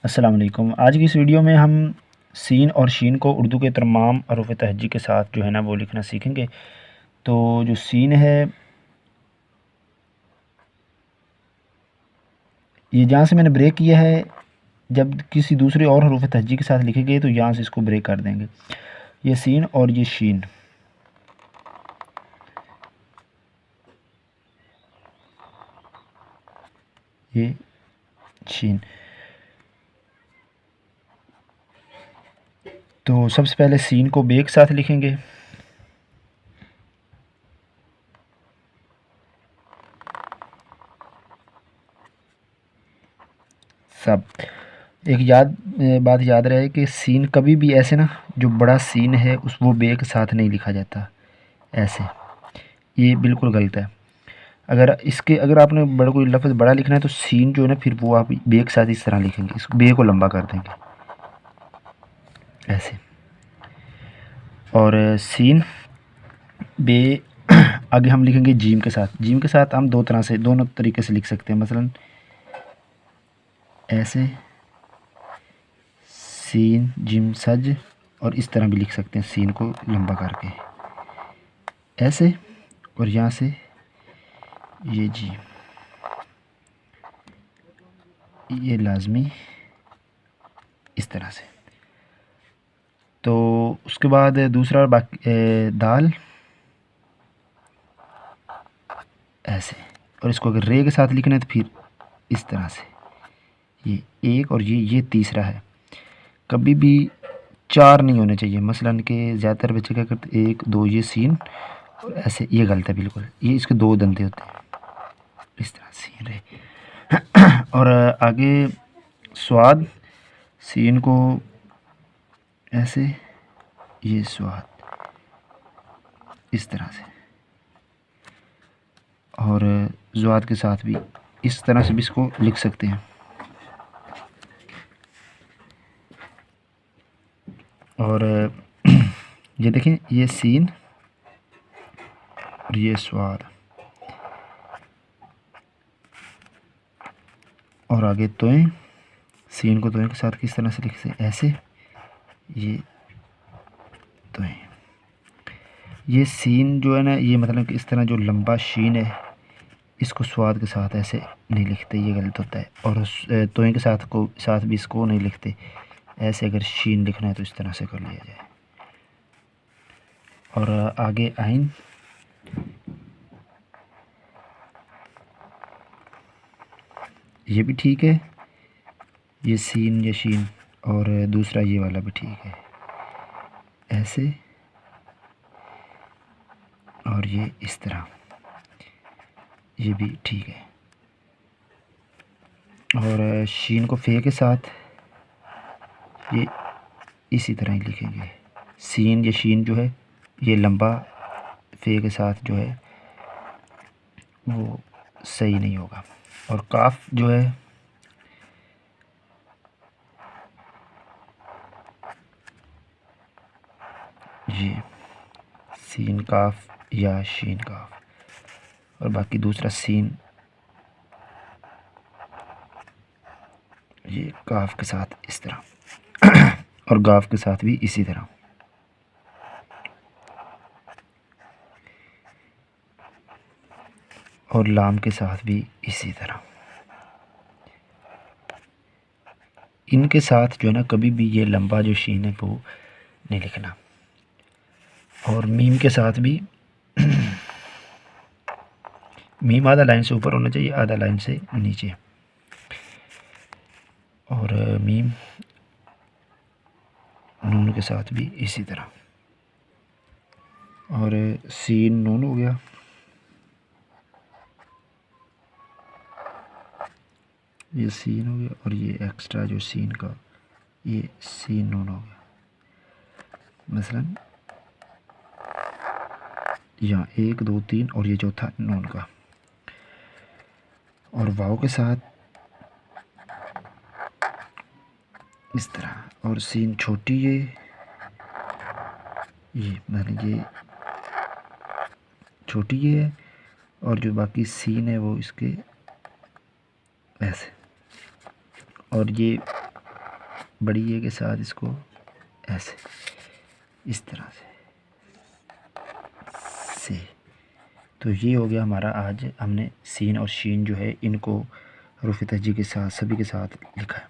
अस्सलाम वालेकुम। आज की इस वीडियो में हम सीन और शीन को उर्दू के तमाम हरूफ तहज्जी के साथ जो है ना वो लिखना सीखेंगे। तो जो सीन है, ये जहाँ से मैंने ब्रेक किया है, जब किसी दूसरे और हरूफ तहज्जी के साथ लिखेंगे तो यहाँ से इसको ब्रेक कर देंगे। ये सीन और ये शीन, ये शीन। तो सबसे पहले सीन को बे के साथ लिखेंगे। सब एक बात याद रहे कि सीन कभी भी ऐसे ना, जो बड़ा सीन है उस वो बे के साथ नहीं लिखा जाता ऐसे, ये बिल्कुल गलत है। अगर आपने बड़ा कोई लफ्ज़ बड़ा लिखना है तो सीन जो है ना, फिर वो आप बे के साथ इस तरह लिखेंगे, इस बे को लंबा कर देंगे ऐसे। और सीन बे आगे हम लिखेंगे जीम के साथ। जीम के साथ हम दोनों तरीके से लिख सकते हैं। मसलन ऐसे सीन जिम सज, और इस तरह भी लिख सकते हैं सीन को लंबा करके ऐसे, और यहाँ से ये जी, ये लाजमी इस तरह से। तो उसके बाद दूसरा दाल ऐसे, और इसको अगर रे के साथ लिखना है तो फिर इस तरह से, ये एक, और ये तीसरा है। कभी भी चार नहीं होने चाहिए। मसलन के ज़्यादातर बच्चे क्या करते, एक दो, ये सीन और ऐसे, ये गलत है बिल्कुल। ये इसके दो दंदे होते हैं इस तरह सीन रे। और आगे स्वाद, सीन को ऐसे, ये स्वाद इस तरह से, और ज़ुआद के साथ भी इस तरह से भी इसको लिख सकते हैं। और ये देखें, ये सीन और ये स्वाद, और आगे तोएं, सीन को तोएं के साथ किस तरह से लिखते हैं ऐसे, ये तोएं। ये सीन जो है ना, ये मतलब कि इस तरह जो लंबा शीन है, इसको स्वाद के साथ ऐसे नहीं लिखते, ये गलत होता है। और तोएं के साथ भी इसको नहीं लिखते ऐसे। अगर शीन लिखना है तो इस तरह से कर लिया जाए। और आगे आइन, ये भी ठीक है, ये सीन या शीन। और दूसरा ये वाला भी ठीक है ऐसे, और ये इस तरह, ये भी ठीक है। और शीन को फे के साथ ये इसी तरह ही लिखेंगे। सीन या शीन जो है ये लंबा, फे के साथ जो है वो सही नहीं होगा। और काफ जो है, ये सीन काफ या शीन काफ, और बाकी दूसरा सीन ये काफ के साथ इस तरह, और गाफ के साथ भी इसी तरह। और लाम के साथ भी इसी तरह। इनके साथ जो है ना, कभी भी ये लंबा जो शीन है वो नहीं लिखना। और मीम के साथ भी मीम आधा लाइन से ऊपर होना चाहिए, आधा लाइन से नीचे। और मीम नून के साथ भी इसी तरह। और सीन नून हो गया, ये सीन हो गया, और ये एक्स्ट्रा जो सीन का, ये सीन नून हो गया। मसलन यहाँ 1 2 3, और ये चौथा नून का। और वाव के साथ इस तरह। और सीन छोटी, ये मतलब ये छोटी ये है, और जो बाकी सीन है वो इसके ऐसे। और ये बड़ी ए के साथ इसको ऐसे इस तरह से। तो ये हो गया हमारा, आज हमने सीन और शीन जो है इनको हरूफ तहज्जी के साथ सभी के साथ लिखा है।